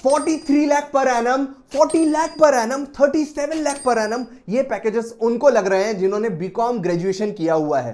43 lakh per annum, 40 lakh per annum, 37 lakh per annum, ये packages उनको लग रहे हैं जिन्होंने बीकॉम ग्रेजुएशन किया हुआ है।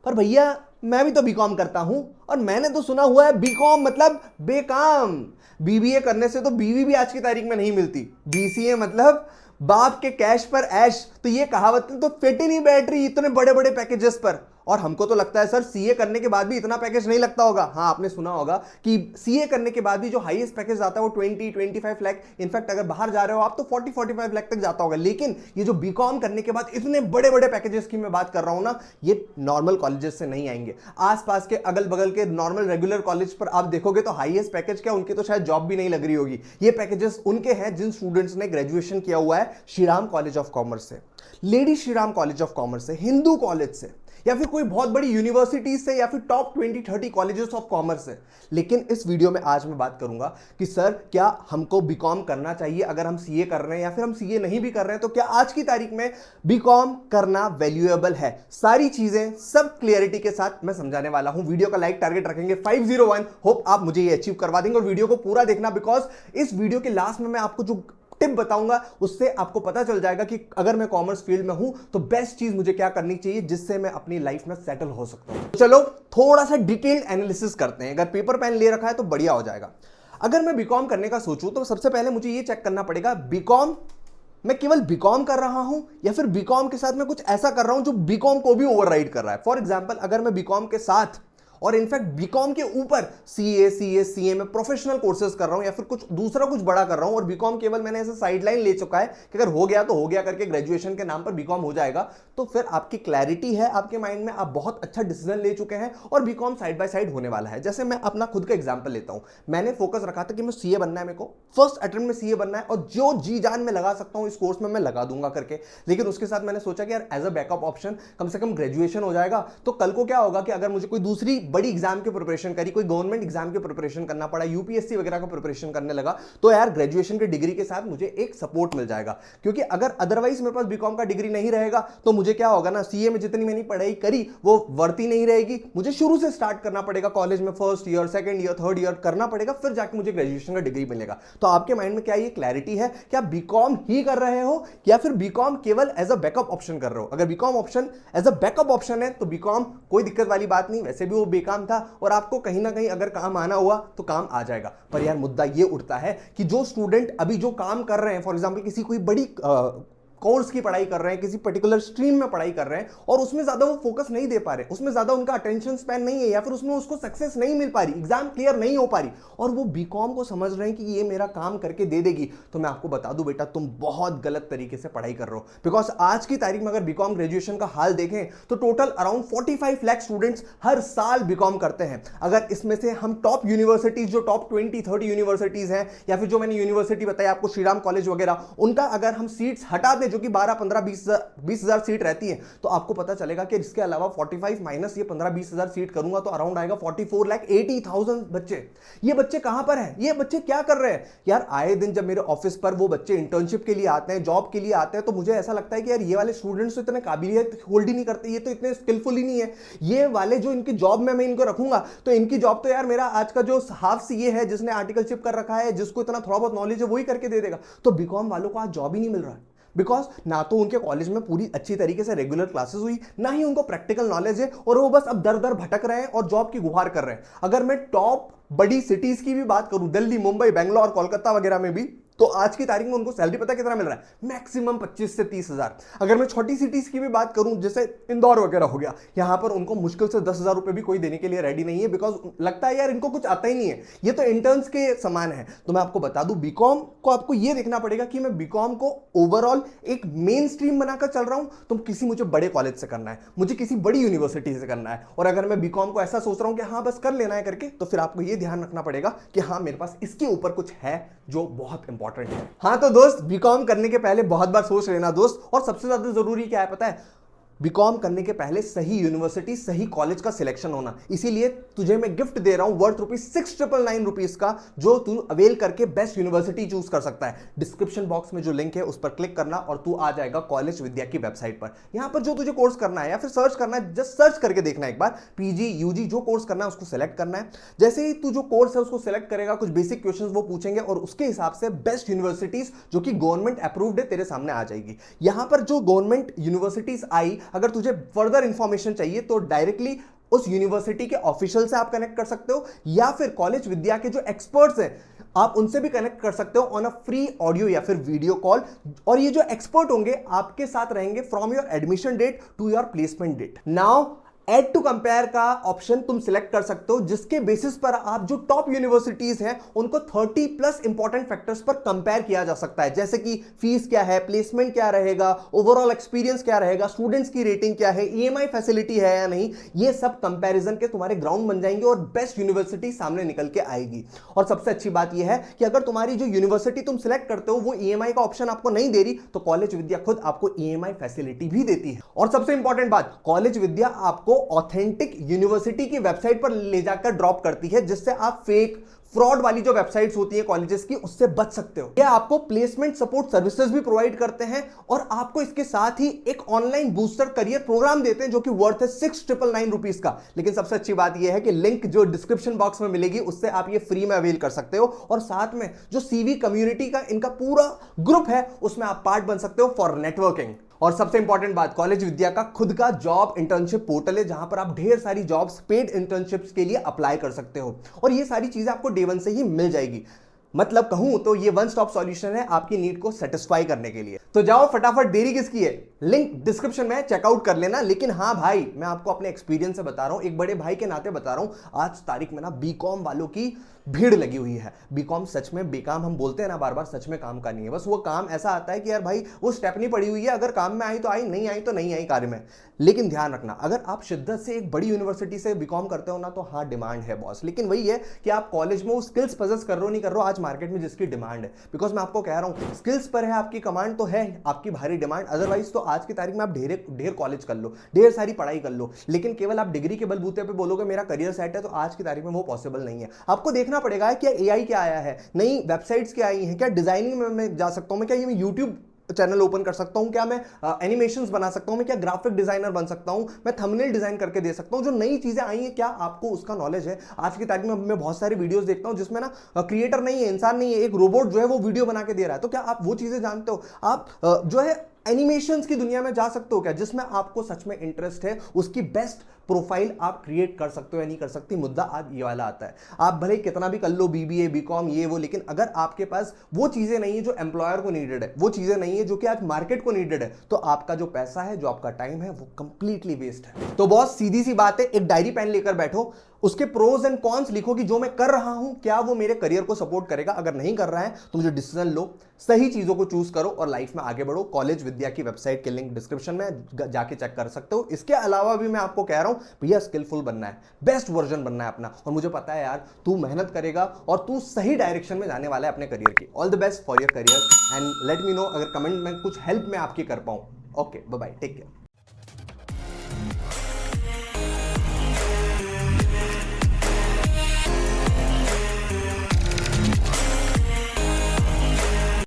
पर भैया मैं भी तो बीकॉम करता हूं और मैंने तो सुना हुआ है बीकॉम मतलब बेकाम। बीबीए करने से तो बीवी भी आज की तारीख में नहीं मिलती, बीसीए मतलब बाप के कैश पर ऐश। तो ये कहावतें तो फिट ही नहीं बैठ रही इतने बड़े बड़े पैकेजेस पर। और हमको तो लगता है सर सीए करने के बाद भी इतना पैकेज नहीं लगता होगा। हाँ, आपने सुना होगा कि सीए करने के बाद भी जो हाईएस्ट पैकेज आता है वो 20-25 लाख, इनफैक्ट अगर बाहर जा रहे हो आप तो 40-45 लाख तक जाता होगा। लेकिन ये जो बीकॉम करने के बाद इतने बड़े बड़े पैकेजेस की मैं बात कर रहा हूं ना, ये नॉर्मल कॉलेजेस से नहीं आएंगे। आसपास के अगल बगल के नॉर्मल रेगुलर कॉलेज पर आप देखोगे तो हाईएस्ट पैकेज क्या, उनकी तो शायद जॉब भी नहीं लग रही होगी। ये पैकेजेस उनके हैं जिन स्टूडेंट्स ने ग्रेजुएशन किया हुआ है श्रीराम कॉलेज ऑफ कॉमर्स से, lady Shriram college of commerce से, हिंदू कॉलेज से, या फिर कोई बहुत बड़ी यूनिवर्सिटी से, या फिर टॉप 20-30 कॉलेजेस ऑफ कॉमर्स से। लेकिन इस वीडियो में आज मैं बात करूंगा कि सर क्या हमको बीकॉम करना चाहिए अगर हम सीए कर रहे हैं, या फिर हम सीए नहीं भी कर रहे हैं तो क्या आज की तारीख में बीकॉम करना वैल्यूएबल है। सारी चीजें सब क्लियरिटी के साथ मैं समझाने वाला हूं। वीडियो का लाइक टारगेट रखेंगे 501। होप आप मुझे ये अचीव करवा देंगे। और वीडियो को पूरा देखना, बिकॉज इस वीडियो के लास्ट में मैं आपको जो टिप बताऊंगा उससे आपको पता चल जाएगा कि अगर मैं कॉमर्स फील्ड में हूं तो बेस्ट चीज मुझे क्या करनी चाहिए जिससे मैं अपनी लाइफ में सेटल हो सकता हूं। तो चलो थोड़ा सा डिटेल्ड एनालिसिस करते हैं। अगर पेपर पेन ले रखा है तो बढ़िया हो जाएगा। अगर मैं बीकॉम करने का सोचूं तो सबसे पहले मुझे ये चेक करना पड़ेगा, बीकॉम मैं केवल बीकॉम कर रहा हूं या फिर बीकॉम के साथ मैं कुछ ऐसा कर रहा हूं जो बीकॉम को भी ओवरराइड कर रहा है। फॉर एग्जाम्पल, अगर मैं बीकॉम के साथ और इनफैक्ट बीकॉम के ऊपर सीए, सीएस, सीए में प्रोफेशनल कोर्सेज कर रहा हूं या फिर कुछ दूसरा कुछ बड़ा कर रहा हूं, और बीकॉम केवल मैंने ऐसे साइडलाइन ले चुका है कि अगर हो गया तो हो गया करके ग्रेजुएशन के नाम पर बीकॉम हो जाएगा, तो फिर आपकी क्लैरिटी है आपके माइंड में, आप बहुत अच्छा डिसीजन ले चुके हैं और बीकॉम साइड बाय साइड होने वाला है। जैसे मैं अपना खुद का एग्जाम्पल लेता हूं, मैंने फोकस रखा था कि मैं सीए बनना है, मेरे को फर्स्ट अटेम्प्ट में सीए बनना है और जो जी जान में लगा सकता हूं इस कोर्स में मैं लगा दूंगा करके। लेकिन उसके साथ मैंने सोचा कि यार एज अ बैकअप ऑप्शन कम से कम ग्रेजुएशन हो जाएगा, तो कल को क्या होगा कि अगर मुझे कोई दूसरी बड़ी एग्जाम के प्रिपरेशन करी, कोई गवर्नमेंट एग्जाम के प्रिपरेशन करना पड़ा, यूपीएससी वगैरह का प्रिपरेशन करने लगा, तो यार ग्रेजुएशन की डिग्री के साथ मुझे एक सपोर्ट मिल जाएगा। क्योंकि अगर अदरवाइज मेरे पास बीकॉम का डिग्री नहीं रहेगा तो मुझे क्या होगा ना, सीए में जितनी मैंने पढ़ाई करी वो वर्ती नहीं रहेगी, मुझे शुरू से स्टार्ट करना पड़ेगा, कॉलेज में first year, second year, third year करना पड़ेगा, फिर जाके मुझे ग्रेजुएशन का डिग्री मिलेगा। तो आपके माइंड में क्या ये क्लैरिटी है कि आप बीकॉम ही कर रहे हो या फिर बीकॉम केवल एज अ बैकअप ऑप्शन कर रहे हो। अगर BCom option as a backup option है तो बीकॉम कोई दिक्कत वाली बात नहीं, वैसे भी वो बेकाम था और आपको कहीं ना कहीं अगर काम आना हुआ तो काम आ जाएगा। पर यार मुद्दा ये उठता है कि जो स्टूडेंट अभी जो काम कर रहे हैं, फॉर एग्जांपल किसी कोई बड़ी कोर्स की पढ़ाई कर रहे हैं, किसी पर्टिकुलर स्ट्रीम में पढ़ाई कर रहे हैं और उसमें ज्यादा वो फोकस नहीं दे पा रहे, उसमें ज्यादा उनका अटेंशन स्पैन नहीं है या फिर उसमें उसको सक्सेस नहीं मिल पा रही, एग्जाम क्लियर नहीं हो पा रही, और वो बीकॉम को समझ रहे हैं कि ये मेरा काम करके दे देगी, तो मैं आपको बता दूं बेटा तुम बहुत गलत तरीके से पढ़ाई कर रहे हो। बिकॉज आज की तारीख में अगर बीकॉम ग्रेजुएशन का हाल देखें तो टोटल अराउंड 45 लाख स्टूडेंट्स हर साल बीकॉम करते हैं। अगर इसमें से हम टॉप यूनिवर्सिटीज जो टॉप 20-30 यूनिवर्सिटीज हैं या फिर जो मैंने यूनिवर्सिटी बताई आपको श्रीराम कॉलेज वगैरह, उनका अगर हम सीट्स हटा दें जो कि 12-15-20 हजार सीट रहती है, तो आपको पता चलेगा कि इसके अलावा 45 माइनस ये 15-20 हजार सीट करूंगा तो अराउंड आएगा 44,80,000 बच्चे। ये बच्चे कहां पर हैं, ये बच्चे क्या कर रहे हैं यार। आए दिन जब मेरे ऑफिस पर वो बच्चे इंटर्नशिप के लिए आते हैं, जॉब के लिए आते हैं, तो मुझे ऐसा लगता है कि यार ये वाले स्टूडेंट्स तो इतने काबिलियत होल्ड ही नहीं करते, ये तो इतने स्किलफुल ही नहीं है। ये वाले जो इनकी जॉब में मैं इनको रखूंगा तो इनकी जॉब तो यार मेरा आज का जो हाफ सीए है जिसने आर्टिकलशिप कर रखा है, जिसको इतना थोड़ा बहुत नॉलेज है वही करके दे देगा। तो बीकॉम वालों को आज जॉब ही नहीं मिल रहा है, बिकॉज ना तो उनके कॉलेज में पूरी अच्छी तरीके से रेगुलर क्लासेस हुई, ना ही उनको प्रैक्टिकल नॉलेज है, और वो बस अब दर दर भटक रहे हैं और जॉब की गुहार कर रहे हैं। अगर मैं टॉप बड़ी सिटीज की भी बात करूं, दिल्ली, मुंबई, बेंगलोर, कोलकाता वगैरह में भी, तो आज की तारीख में उनको सैलरी पता कितना मिल रहा है, मैक्सिमम 25 से 30 हजार। अगर मैं छोटी सिटीज की भी बात करूं जैसे इंदौर वगैरह हो गया, यहां पर उनको मुश्किल से 10,000 रुपए भी कोई देने के लिए रेडी नहीं है, बिकॉज लगता है यार इनको कुछ आता ही नहीं है, ये तो इंटर्न्स के समान है। तो मैं आपको बता दूं, बीकॉम को आपको ये देखना पड़ेगा कि मैं बीकॉम को ओवरऑल एक मेन स्ट्रीम बनाकर चल रहा हूं, तो किसी मुझे बड़े कॉलेज से करना है, मुझे किसी बड़ी यूनिवर्सिटी से करना है, और अगर मैं बीकॉम को ऐसा सोच रहा हूं कि हाँ बस कर लेना है करके, तो फिर आपको ये ध्यान रखना पड़ेगा कि हाँ मेरे पास इसके ऊपर कुछ है जो बहुत इंपॉर्टेंट है। हाँ तो दोस्त, बीकॉम करने के पहले बहुत बार सोच लेना दोस्त। और सबसे ज्यादा जरूरी क्या है पता है, बीकॉम करने के पहले सही यूनिवर्सिटी, सही कॉलेज का सिलेक्शन होना। इसीलिए तुझे मैं गिफ्ट दे रहा हूं वर्थ ₹6,999 का, जो तू अवेल करके बेस्ट यूनिवर्सिटी चूज कर सकता है। डिस्क्रिप्शन बॉक्स में जो लिंक है उस पर क्लिक करना और तू आ जाएगा कॉलेज विद्या की वेबसाइट पर। यहां पर जो तुझे कोर्स करना है या फिर सर्च करना है, जस्ट सर्च करके देखना एक बार, पीजी यूजी जो कोर्स करना है उसको सिलेक्ट करना है। जैसे ही तू जो कोर्स है उसको सिलेक्ट करेगा, कुछ बेसिक क्वेश्चंस वो पूछेंगे और उसके हिसाब से बेस्ट यूनिवर्सिटीज जो कि गवर्नमेंट अप्रूव्ड है तेरे सामने आ जाएगी। यहां पर जो गवर्नमेंट यूनिवर्सिटीज आई, अगर तुझे फर्दर इंफॉर्मेशन चाहिए तो डायरेक्टली उस यूनिवर्सिटी के ऑफिशियल से आप कनेक्ट कर सकते हो, या फिर कॉलेज विद्या के जो एक्सपर्ट्स हैं आप उनसे भी कनेक्ट कर सकते हो ऑन अ फ्री ऑडियो या फिर वीडियो कॉल। और ये जो एक्सपर्ट होंगे आपके साथ रहेंगे from your admission date to your placement date. Now add to compare का ऑप्शन तुम सिलेक्ट कर सकते हो, जिसके बेसिस पर आप जो टॉप यूनिवर्सिटीज हैं उनको 30+ इंपॉर्टेंट फैक्टर्स पर कंपेयर किया जा सकता है, जैसे कि फीस क्या है, प्लेसमेंट क्या रहेगा, ओवरऑल एक्सपीरियंस क्या रहेगा, स्टूडेंट्स की रेटिंग क्या है, ईएमआई फैसिलिटी है या नहीं। ये सब कंपैरिजन के तुम्हारे ग्राउंड बन जाएंगे और बेस्ट यूनिवर्सिटी सामने निकल के आएगी। और सबसे अच्छी बात यह है कि अगर तुम्हारी जो यूनिवर्सिटी तुम सिलेक्ट करते हो वो ईएमआई का ऑप्शन आपको नहीं दे रही, तो कॉलेज विद्या खुद आपको ईएमआई फैसिलिटी भी देती है। और सबसे इंपॉर्टेंट बात, कॉलेज विद्या आपको ऑथेंटिक यूनिवर्सिटी की वेबसाइट पर ले जाकर ड्रॉप करती है, जिससे आप फेक फ्रॉड वाली जो वेबसाइट्स होती है कॉलेजेस की उससे बच सकते हो। ये आपको प्लेसमेंट सपोर्ट सर्विसेज भी प्रोवाइड करते हैं और आपको इसके साथ ही एक ऑनलाइन बूस्टर करियर प्रोग्राम देते हैं जो कि वर्थ है ₹6,999 का। लेकिन सबसे अच्छी बात यह है कि लिंक जो डिस्क्रिप्शन बॉक्स में मिलेगी उससे आप ये फ्री में अवेल कर सकते हो, और साथ में जो सीवी कम्युनिटी का इनका पूरा ग्रुप है उसमें आप पार्ट बन सकते हो फॉर नेटवर्किंग। और सबसे इंपॉर्टेंट बात, कॉलेज विद्या का खुद का जॉब इंटर्नशिप पोर्टल है जहां पर आप ढेर सारी जॉब्स पेड इंटर्नशिप्स के लिए अप्लाई कर सकते हो, और ये सारी चीजें आपको डे 1 से ही मिल जाएगी। मतलब कहूं तो ये वन स्टॉप सॉल्यूशन है आपकी नीड को सेटिस्फाई करने के लिए। तो जाओ फटाफट, देरी किसकी है, लिंक डिस्क्रिप्शन में चेकआउट कर लेना। लेकिन हाँ भाई, मैं आपको अपने एक्सपीरियंस से बता रहा हूं, एक बड़े भाई के नाते बता रहा हूं, आज तारीख में ना बीकॉम वालों की भीड़ लगी हुई है। बीकॉम सच में बेकाम, हम बोलते हैं ना बार बार, सच में काम का नहीं है। बस वो काम ऐसा आता है कि यार भाई वो स्टेपनी पड़ी हुई है, अगर काम में आई तो आई, नहीं आई तो नहीं आई कार्य में। लेकिन ध्यान रखना, अगर आप शिद्दत से एक बड़ी यूनिवर्सिटी से बीकॉम करते हो ना तो हाँ डिमांड है बॉस, लेकिन वही है कि आप कॉलेज में वो स्किल्स पजेस कर रहे हो नहीं कर रहे हो आज मार्केट में जिसकी डिमांड है। बिकॉज मैं आपको कह रहा हूं स्किल्स पर है आपकी कमांड, तो है आपकी भारी डिमांड। अदरवाइज तो आज की तारीख में आप ढेर कॉलेज कर लो, ढेर सारी पढ़ाई कर लो, लेकिन केवल आप डिग्री के बलबूते पे बोलोगे मेरा करियर सेट है, तो आज की तारीख में वो पॉसिबल नहीं है। आपको देखना पड़ेगा कि एआई क्या आया है, नई वेबसाइट्स क्या आई हैं, क्या डिजाइनिंग में मैं जा सकता हूं, मैं क्या ये यूट्यूब चैनल ओपन कर सकता हूं, क्या मैं एनिमेशंस बना सकता हूं, मैं क्या ग्राफिक डिजाइनर बन सकता हूं, मैं थंबनेल डिजाइन करके दे सकता हूं। जो नई चीजें आई हैं क्या आपको उसका नॉलेज है? आज की तारीख में मैं बहुत सारी वीडियोस देखता हूं जिसमें ना क्रिएटर नहीं है, इंसान नहीं है, एक रोबोट जो है वो वीडियो बना के दे रहा है। तो क्या आप वो चीजें जानते हो? आप जो है एनिमेशंस की दुनिया में जा सकते हो क्या, जिसमें आपको सच में इंटरेस्ट है, उसकी बेस्ट प्रोफाइल आप क्रिएट कर सकते हो या नहीं कर सकती? मुद्दा आज ये वाला आता है। आप भले कितना भी कर लो, बीबीए बीकॉम ये वो, लेकिन अगर आपके पास वो चीजें नहीं है जो एम्प्लॉयर को नीडेड है, वो चीजें नहीं है जो कि आज मार्केट को नीडेड है, तो आपका जो पैसा है, जो आपका टाइम है, वो कंप्लीटली वेस्ट है। तो बॉस सीधी सी बात है, एक डायरी पेन लेकर बैठो, उसके प्रोज एंड कॉन्स लिखो कि जो मैं कर रहा हूं क्या वो मेरे करियर को सपोर्ट करेगा। अगर नहीं कर रहा है तो मुझे डिसीजन लो, सही चीजों को चूज करो और लाइफ में आगे बढ़ो। कॉलेज विद्या की वेबसाइट के लिंक डिस्क्रिप्शन में जाके चेक कर सकते हो। इसके अलावा भी मैं आपको कह रहा हूं भैया, स्किलफुल बनना है, बेस्ट वर्जन बनना है अपना, और मुझे पता है यार तू मेहनत करेगा और तू सही डायरेक्शन में जाने वाला है अपने करियर की। All the best for your career and let me know अगर कमेंट में कुछ हेल्प मैं आपकी कर पाऊं। Okay, bye bye, take care.